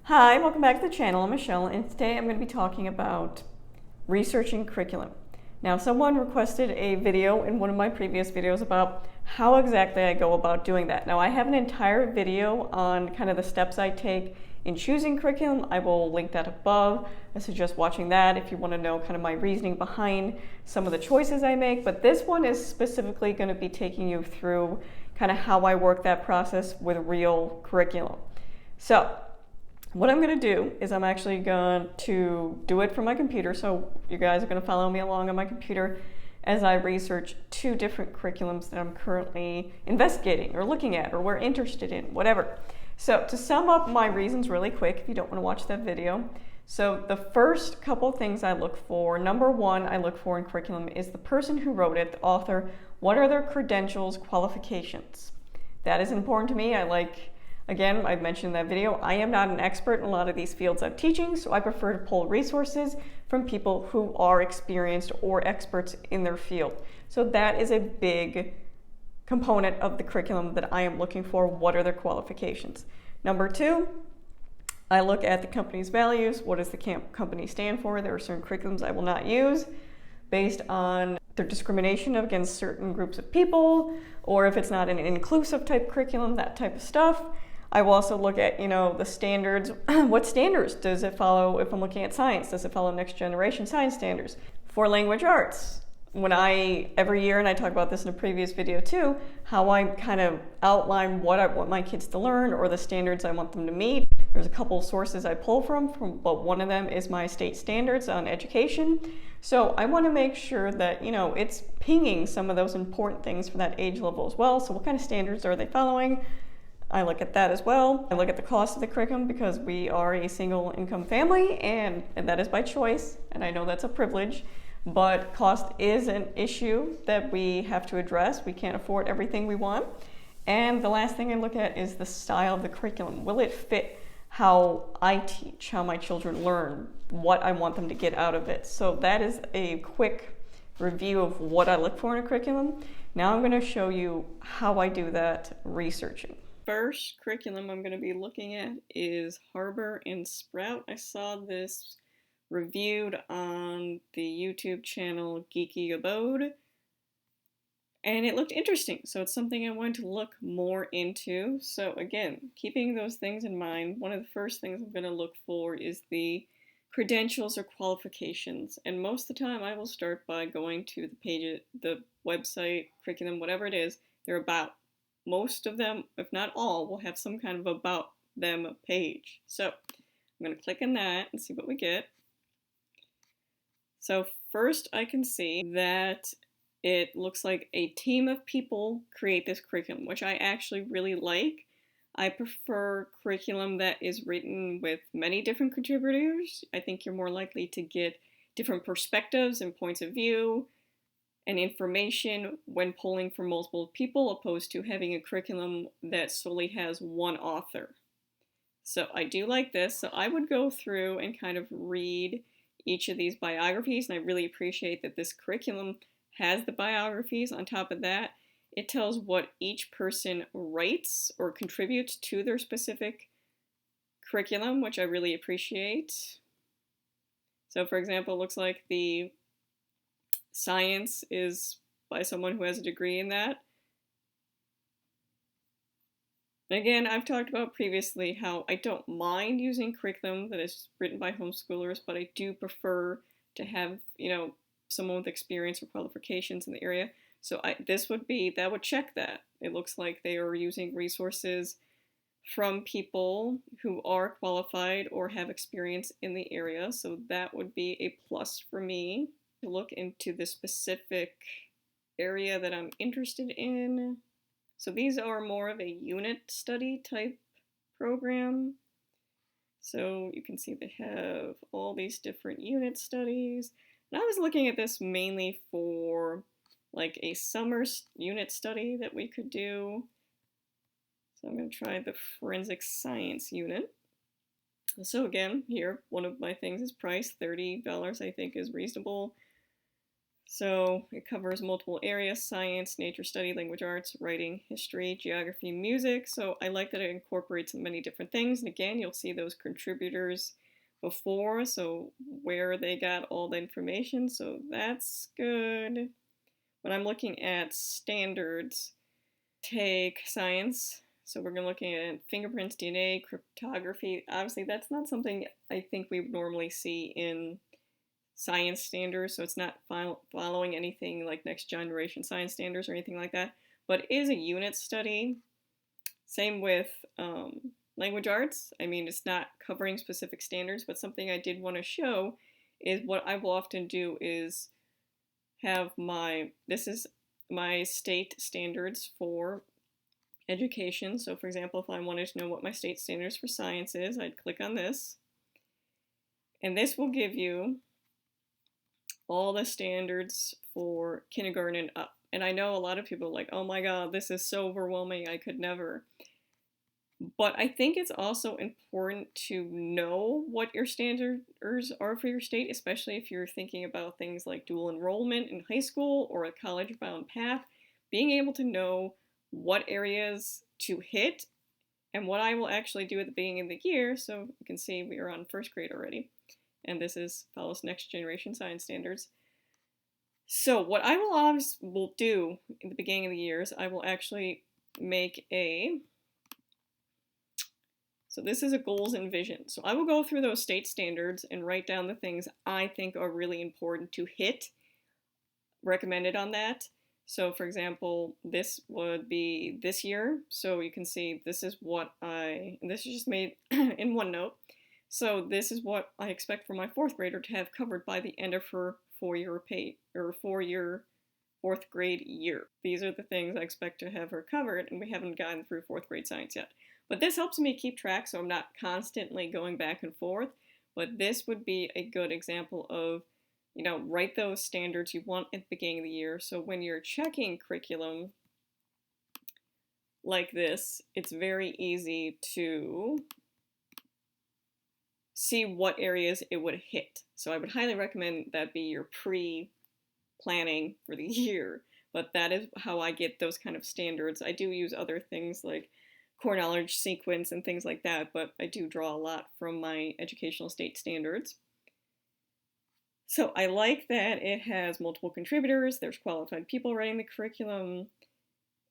Hi, welcome back to the channel. I'm Michelle, and today I'm going to be talking about researching curriculum. Now, someone requested a video in one of my previous videos about how exactly I go about doing that. Now, I have an entire video on kind of the steps I take in choosing curriculum. I will link that above. I suggest watching that if you want to know kind of my reasoning behind some of the choices I make. But this one is specifically going to be taking you through kind of how I work that process with real curriculum. So, what I'm going to do is I'm actually going to do it from my computer, so you guys are going to follow me along on my computer as I research two different curriculums that I'm currently investigating or looking at or we're interested in, whatever. So to sum up my reasons really quick, if you don't want to watch that video, so the first couple things I look for, number one I look for in curriculum is the person who wrote it, the author, what are their credentials, qualifications. That is important to me. Again, I've mentioned in that video, I am not an expert in a lot of these fields I'm teaching, so I prefer to pull resources from people who are experienced or experts in their field. So that is a big component of the curriculum that I am looking for. What are their qualifications? Number two, I look at the company's values. What does the company stand for? There are certain curriculums I will not use based on their discrimination against certain groups of people, or if it's not an inclusive type curriculum, that type of stuff. I will also look at, the standards. What standards does it follow if I'm looking at science? Does it follow next generation science standards? For language arts, every year, and I talk about this in a previous video too, how I kind of outline what I want my kids to learn or the standards I want them to meet. There's a couple of sources I pull from, but one of them is my state standards on education. So I want to make sure that, it's pinging some of those important things for that age level as well. So what kind of standards are they following? I look at that as well. I look at the cost of the curriculum because we are a single income family and that is by choice, and I know that's a privilege, but cost is an issue that we have to address. We can't afford everything we want. And the last thing I look at is the style of the curriculum. Will it fit how I teach, how my children learn, what I want them to get out of it? So that is a quick review of what I look for in a curriculum. Now I'm going to show you how I do that researching. First curriculum I'm going to be looking at is Harbor and Sprout. I saw this reviewed on the YouTube channel Geeky Abode, and it looked interesting, so it's something I wanted to look more into. So again, keeping those things in mind, one of the first things I'm going to look for is the credentials or qualifications, and most of the time I will start by going to the page, the website, curriculum, whatever it is, they're about. Most of them, if not all, will have some kind of about them page. So I'm going to click on that and see what we get. So first I can see that it looks like a team of people create this curriculum, which I actually really like. I prefer curriculum that is written with many different contributors. I think you're more likely to get different perspectives and points of view and information when pulling from multiple people, opposed to having a curriculum that solely has one author. So I do like this. So I would go through and kind of read each of these biographies, and I really appreciate that this curriculum has the biographies. On top of that, it tells what each person writes or contributes to their specific curriculum, which I really appreciate. So for example, it looks like the science is by someone who has a degree in that. And again, I've talked about previously how I don't mind using curriculum that is written by homeschoolers, but I do prefer to have, someone with experience or qualifications in the area. So that would check that. It looks like they are using resources from people who are qualified or have experience in the area. So that would be a plus for me. Look into the specific area that I'm interested in. So these are more of a unit study type program. So you can see they have all these different unit studies. And I was looking at this mainly for like a summer unit study that we could do. So I'm going to try the forensic science unit. So again, here, one of my things is price. $30 I think is reasonable So it covers multiple areas: science, nature study, language arts, writing, history, geography, music. So I like that it incorporates many different things. And again, you'll see those contributors before, so where they got all the information. So that's good. When I'm looking at standards, take science. So we're going to looking at fingerprints, DNA, cryptography. Obviously, that's not something I think we would normally see in science standards, so it's not following anything like next generation science standards or anything like that, but it is a unit study. Same with language arts. I mean, it's not covering specific standards, but something I did want to show is what I will often do is have this is my state standards for education. So for example, if I wanted to know what my state standards for science is, I'd click on this. And this will give you all the standards for kindergarten and up. And I know a lot of people are like, oh my God, this is so overwhelming, I could never. But I think it's also important to know what your standards are for your state, especially if you're thinking about things like dual enrollment in high school or a college-bound path. Being able to know what areas to hit and what I will actually do at the beginning of the year. So you can see we are on first grade already, and this follows next generation science standards. So what I will do in the beginning of the year is I will actually make so this is a goals and vision. So I will go through those state standards and write down the things I think are really important to hit, recommended on that. So for example, this would be this year. So you can see this is what and this is just made in OneNote. So this is what I expect for my fourth grader to have covered by the end of her four-year fourth grade year. These are the things I expect to have her covered, and we haven't gotten through fourth grade science yet. But this helps me keep track so I'm not constantly going back and forth. But this would be a good example of, write those standards you want at the beginning of the year. So when you're checking curriculum like this, it's very easy to see what areas it would hit. So I would highly recommend that be your pre-planning for the year. But that is how I get those kind of standards. I do use other things like core knowledge sequence and things like that, but I do draw a lot from my educational state standards. So I like that it has multiple contributors, there's qualified people writing the curriculum.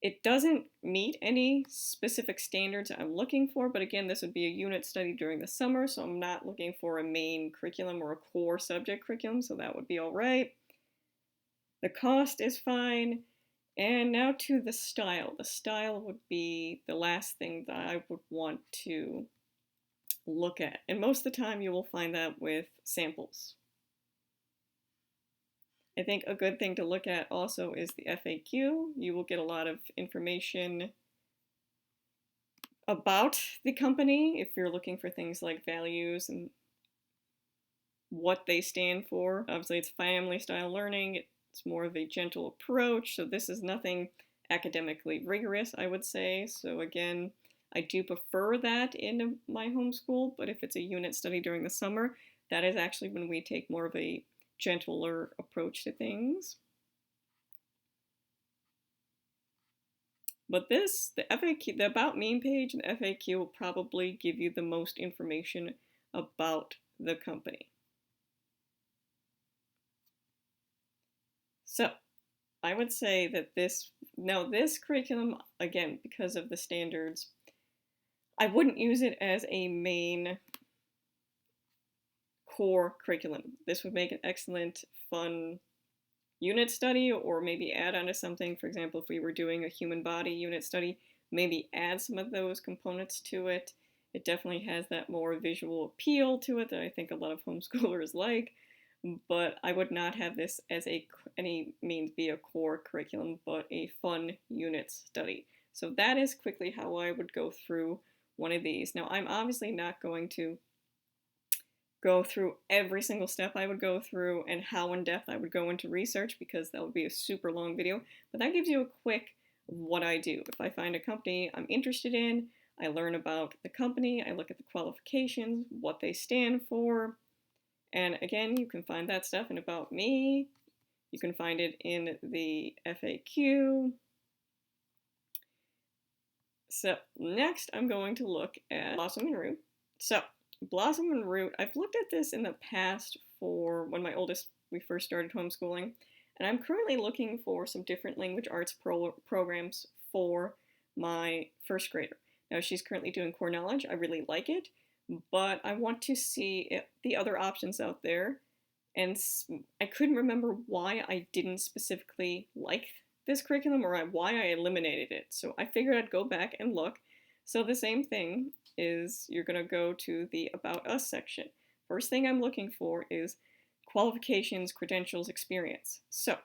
It doesn't meet any specific standards I'm looking for, but again, this would be a unit study during the summer, so I'm not looking for a main curriculum or a core subject curriculum, so that would be all right. The cost is fine. And now to the style. The style would be the last thing that I would want to look at. And most of the time you will find that with samples. I think a good thing to look at also is the FAQ. You will get a lot of information about the company if you're looking for things like values and what they stand for. Obviously it's family style learning. It's more of a gentle approach, so this is nothing academically rigorous, I would say. So again, I do prefer that in my homeschool, but if it's a unit study during the summer, that is actually when we take more of a gentler approach to things. But the FAQ, the About Me page and the FAQ will probably give you the most information about the company. So I would say that this curriculum, again, because of the standards, I wouldn't use it as a main core curriculum. This would make an excellent, fun unit study, or maybe add on to something. For example, if we were doing a human body unit study, maybe add some of those components to it. It definitely has that more visual appeal to it that I think a lot of homeschoolers like. But I would not have this as any means be a core curriculum, but a fun unit study. So that is quickly how I would go through one of these. Now, I'm obviously not going to go through every single step I would go through and how in depth I would go into research, because that would be a super long video, but that gives you a quick what I do. If I find a company I'm interested in, I learn about the company, I look at the qualifications, what they stand for. And again, you can find that stuff in About Me. You can find it in the FAQ. So next I'm going to look at Blossom and Root. So Blossom and Root, I've looked at this in the past for when my oldest, we first started homeschooling, and I'm currently looking for some different language arts programs for my first grader. Now she's currently doing core knowledge. I really like it, but I want to see the other options out there, and I couldn't remember why I didn't specifically like this curriculum or why I eliminated it. So I figured I'd go back and look. So the same thing is you're going to go to the About Us section. First thing I'm looking for is qualifications, credentials, experience. So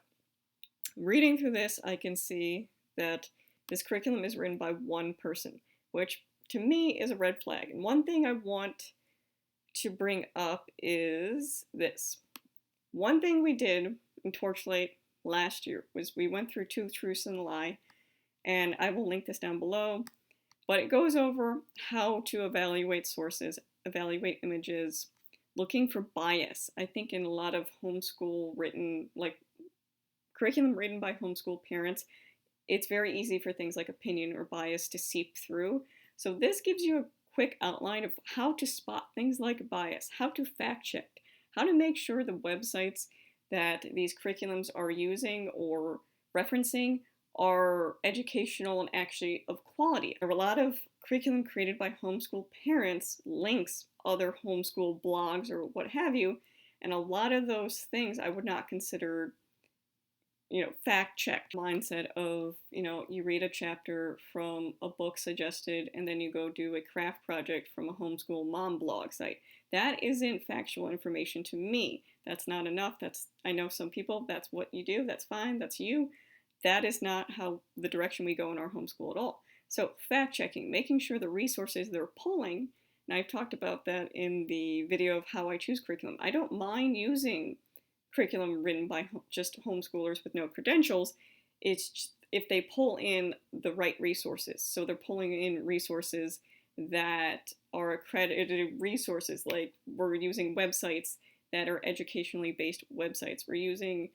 reading through this, I can see that this curriculum is written by one person, which to me is a red flag. And one thing I want to bring up is this. One thing we did in Torchlight last year was we went through Two Truths and a Lie, and I will link this down below, but it goes over how to evaluate sources, evaluate images, looking for bias. I think in a lot of homeschool written, like curriculum written by homeschool parents, it's very easy for things like opinion or bias to seep through. So this gives you a quick outline of how to spot things like bias, how to fact check, how to make sure the websites that these curriculums are using or referencing are educational and actually of quality. There are a lot of curriculum created by homeschool parents links other homeschool blogs or what have you, and a lot of those things I would not consider, fact-checked. Mindset of, you read a chapter from a book suggested and then you go do a craft project from a homeschool mom blog site. That isn't factual information to me. That's not enough. I know some people, that's what you do. That's fine. That's you. That is not how the direction we go in our homeschool at all. So fact checking, making sure the resources they're pulling, and I've talked about that in the video of how I choose curriculum. I don't mind using curriculum written by just homeschoolers with no credentials. It's just if they pull in the right resources. So they're pulling in resources that are accredited resources, like we're using websites that are educationally based websites. We're using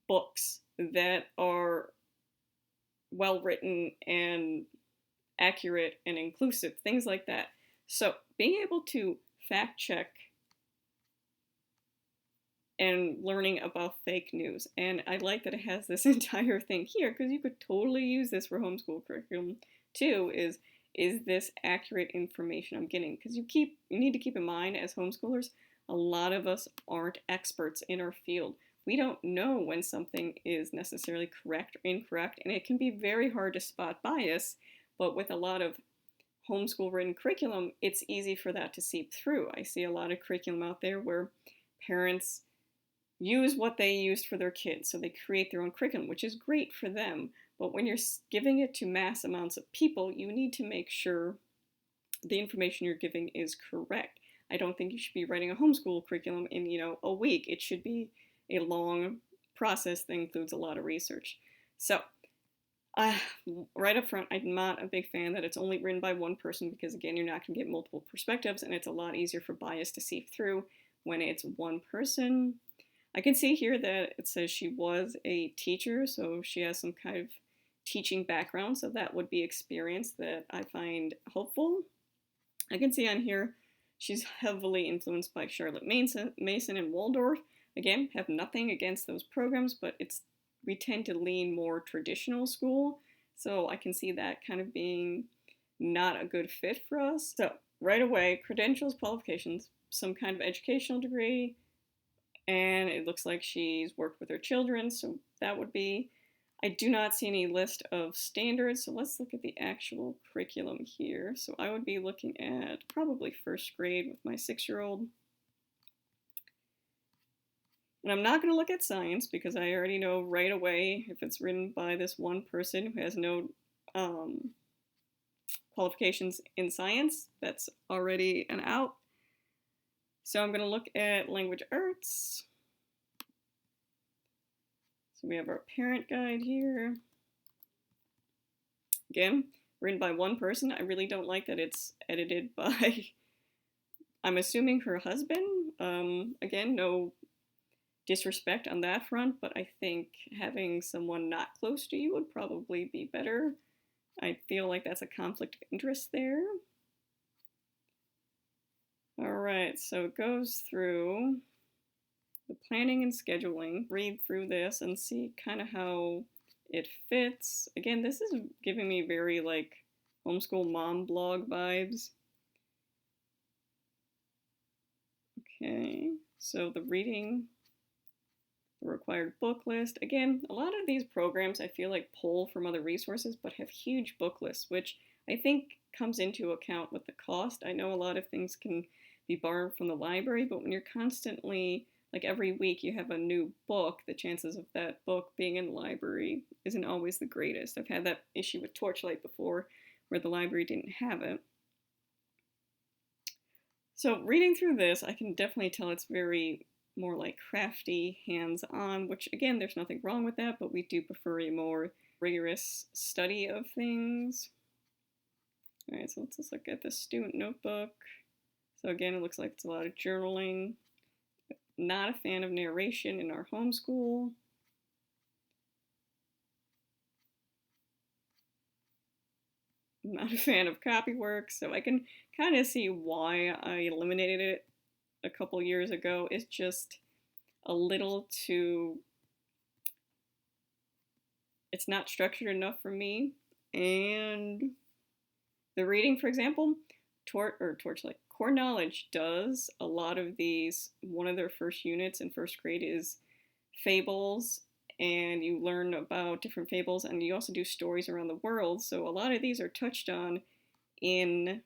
books that are well written and accurate and inclusive, things like that. So being able to fact check and learning about fake news. And I like that it has this entire thing here because you could totally use this for homeschool curriculum too, is this accurate information I'm getting? Because you need to keep in mind as homeschoolers, a lot of us aren't experts in our field. We don't know when something is necessarily correct or incorrect, and it can be very hard to spot bias, but with a lot of homeschool written curriculum, it's easy for that to seep through. I see a lot of curriculum out there where parents use what they used for their kids, so they create their own curriculum, which is great for them. But when you're giving it to mass amounts of people, you need to make sure the information you're giving is correct. I don't think you should be writing a homeschool curriculum in, a week. It should be a long process that includes a lot of research. So, right up front, I'm not a big fan that it's only written by one person because, again, you're not going to get multiple perspectives, and it's a lot easier for bias to seep through when it's one person. I can see here that it says she was a teacher, so she has some kind of teaching background, so that would be experience that I find helpful. I can see on here she's heavily influenced by Charlotte Mason and Waldorf. Again, have nothing against those programs, but we tend to lean more traditional school, so I can see that kind of being not a good fit for us. So right away, credentials, qualifications, some kind of educational degree, and it looks like she's worked with her children, so that would be. I do not see any list of standards, so let's look at the actual curriculum here. So I would be looking at probably first grade with my 6-year-old. And I'm not going to look at science because I already know right away if it's written by this one person who has no qualifications in science, that's already an out. So I'm going to look at language arts. So we have our parent guide here. Again, written by one person. I really don't like that it's edited by, I'm assuming her husband. Again, no disrespect on that front, but I think having someone not close to you would probably be better. I feel like that's a conflict of interest there. All right, so it goes through the planning and scheduling. Read through this and see kind of how it fits. Again, this is giving me very like homeschool mom blog vibes. Okay, so the reading, the required book list. Again, a lot of these programs I feel like pull from other resources but have huge book lists, which I think comes into account with the cost. I know a lot of things can be borrowed from the library, but when you're constantly, like every week you have a new book, the chances of that book being in the library isn't always the greatest. I've had that issue with Torchlight before where the library didn't have it. So reading through this, I can definitely tell it's very more like crafty, hands-on, which again, there's nothing wrong with that, but we do prefer a more rigorous study of things. All right, so let's just look at the student notebook. So again, it looks like it's a lot of journaling. Not a fan of narration in our homeschool. Not a fan of copywork, so I can kind of see why I eliminated it a couple years ago. It's just a little too, it's not structured enough for me. And the reading, for example, Torchlight, Core Knowledge does a lot of these. One of their first units in first grade is fables, and you learn about different fables, and you also do stories around the world. So a lot of these are touched on in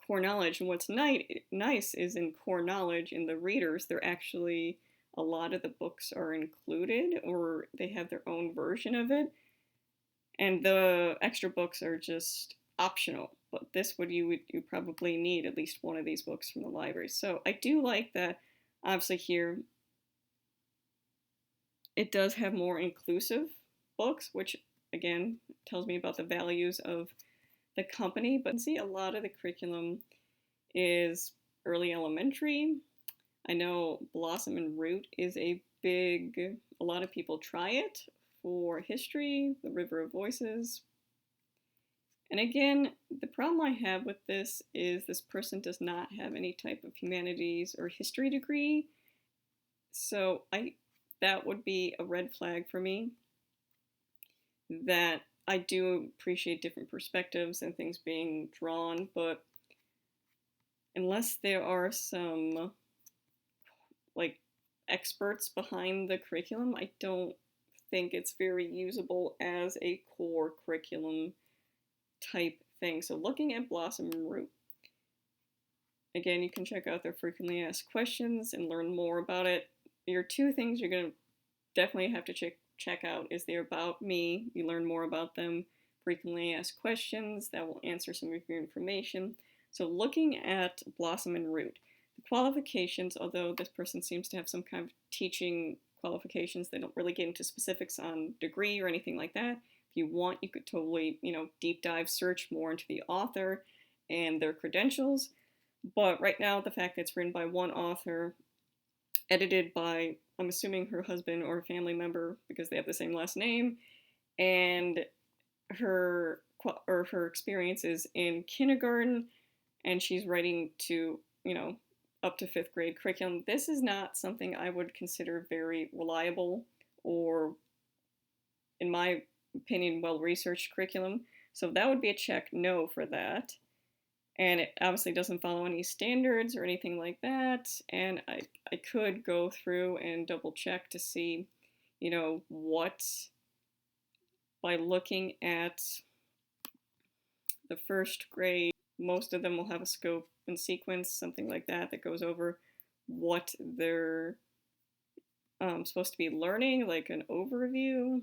Core Knowledge. And what's nice is in Core Knowledge, in the readers, they're actually, a lot of the books are included, or they have their own version of it. And the extra books are just optional. But this you probably need at least one of these books from the library. So I do like that, obviously here, it does have more inclusive books, which again tells me about the values of the company. But see, a lot of the curriculum is early elementary. I know Blossom and Root is a lot of people try it for history, the River of Voices. And again, the problem I have with this is this person does not have any type of humanities or history degree. So that would be a red flag for me. That I do appreciate different perspectives and things being drawn, but unless there are some like experts behind the curriculum, I don't think it's very usable as a core curriculum type thing. So looking at Blossom and Root, again, you can check out their frequently asked questions and learn more about it. Your two things you're going to definitely have to check out is their About Me. You learn more about them. Frequently asked questions that will answer some of your information. So looking at Blossom and Root, the qualifications, although this person seems to have some kind of teaching qualifications, they don't really get into specifics on degree or anything like that. If you want, you could totally, deep dive search more into the author and their credentials. But right now, the fact that it's written by one author, edited by, I'm assuming, her husband or a family member because they have the same last name, and her experiences in kindergarten, and she's writing to, up to 5th grade curriculum. This is not something I would consider very reliable or, in my opinion, well-researched curriculum. So that would be a check no for that. And it obviously doesn't follow any standards or anything like that. And I could go through and double check to see, what, by looking at the 1st grade, most of them will have a scope and sequence, something like that goes over what they're supposed to be learning, like an overview.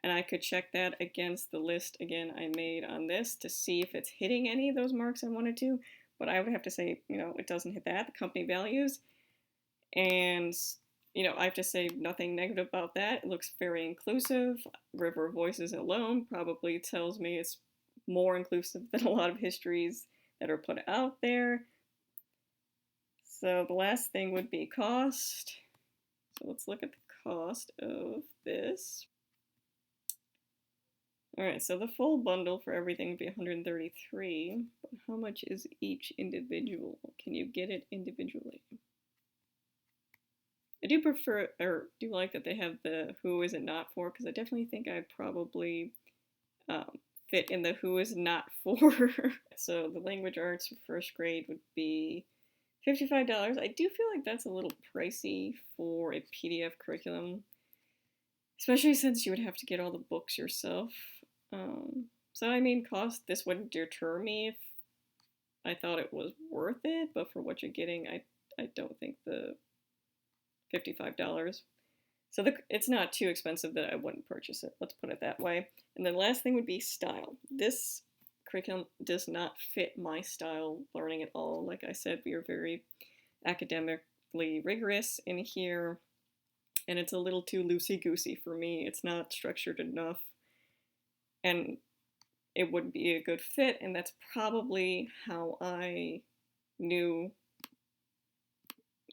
And I could check that against the list, again, I made on this to see if it's hitting any of those marks I wanted to. But I would have to say, it doesn't hit that, the company values. And, I have to say nothing negative about that. It looks very inclusive. River of Voices alone probably tells me it's more inclusive than a lot of histories that are put out there. So the last thing would be cost. So let's look at the cost of this. All right, so the full bundle for everything would be $133, but how much is each individual? Can you get it individually? I do prefer, or do like that they have the who is it not for, because I definitely think I'd probably fit in the who is not for. So the language arts for first grade would be $55. I do feel like that's a little pricey for a PDF curriculum, especially since you would have to get all the books yourself. So I mean, this wouldn't deter me if I thought it was worth it, but for what you're getting, I don't think the $55. So it's not too expensive that I wouldn't purchase it. Let's put it that way. And the last thing would be style. This curriculum does not fit my style learning at all. Like I said, we are very academically rigorous in here, and it's a little too loosey-goosey for me. It's not structured enough, and it wouldn't be a good fit, and that's probably how I knew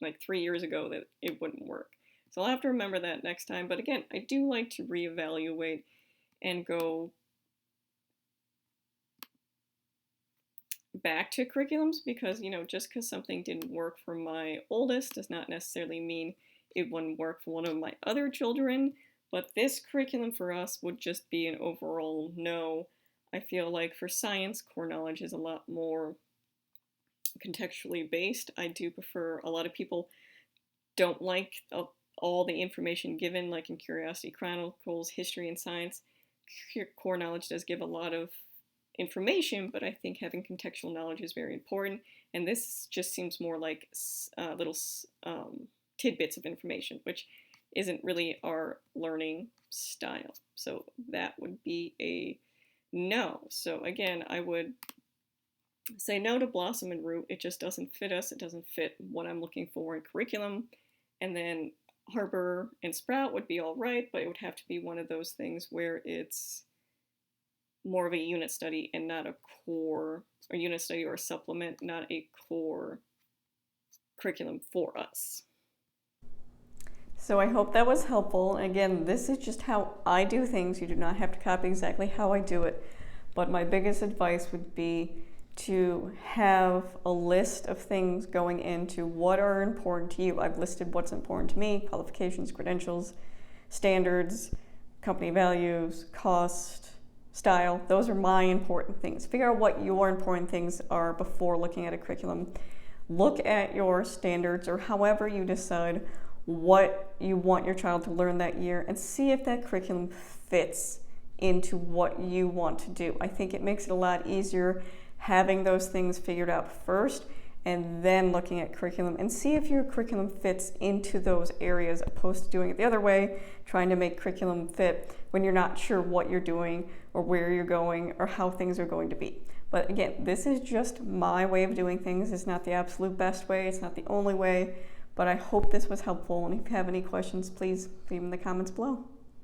like 3 years ago that it wouldn't work. So I'll have to remember that next time. But again, I do like to reevaluate and go back to curriculums, because, you know, just because something didn't work for my oldest does not necessarily mean it wouldn't work for one of my other children. But this curriculum for us would just be an overall no. I feel like for science, core knowledge is a lot more contextually based. I do prefer, a lot of people don't like all the information given, like in Curiosity Chronicles, History and Science. Core knowledge does give a lot of information, but I think having contextual knowledge is very important, and this just seems more like little tidbits of information, which isn't really our learning style. So that would be a no. So again, I would say no to Blossom and Root. It just doesn't fit us. It doesn't fit what I'm looking for in curriculum. And then Harbor and Sprout would be all right, but it would have to be one of those things where it's more of a unit study and not a core, or unit study or a supplement, not a core curriculum for us. So I hope that was helpful. Again, this is just how I do things. You do not have to copy exactly how I do it. But my biggest advice would be to have a list of things going into what are important to you. I've listed what's important to me: qualifications, credentials, standards, company values, cost, style. Those are my important things. Figure out what your important things are before looking at a curriculum. Look at your standards, or however you decide what you want your child to learn that year, and see if that curriculum fits into what you want to do. I think it makes it a lot easier having those things figured out first, and then looking at curriculum, and see if your curriculum fits into those areas, opposed to doing it the other way, trying to make curriculum fit when you're not sure what you're doing or where you're going or how things are going to be. But again, this is just my way of doing things. It's not the absolute best way. It's not the only way, but I hope this was helpful. And if you have any questions, please leave them in the comments below.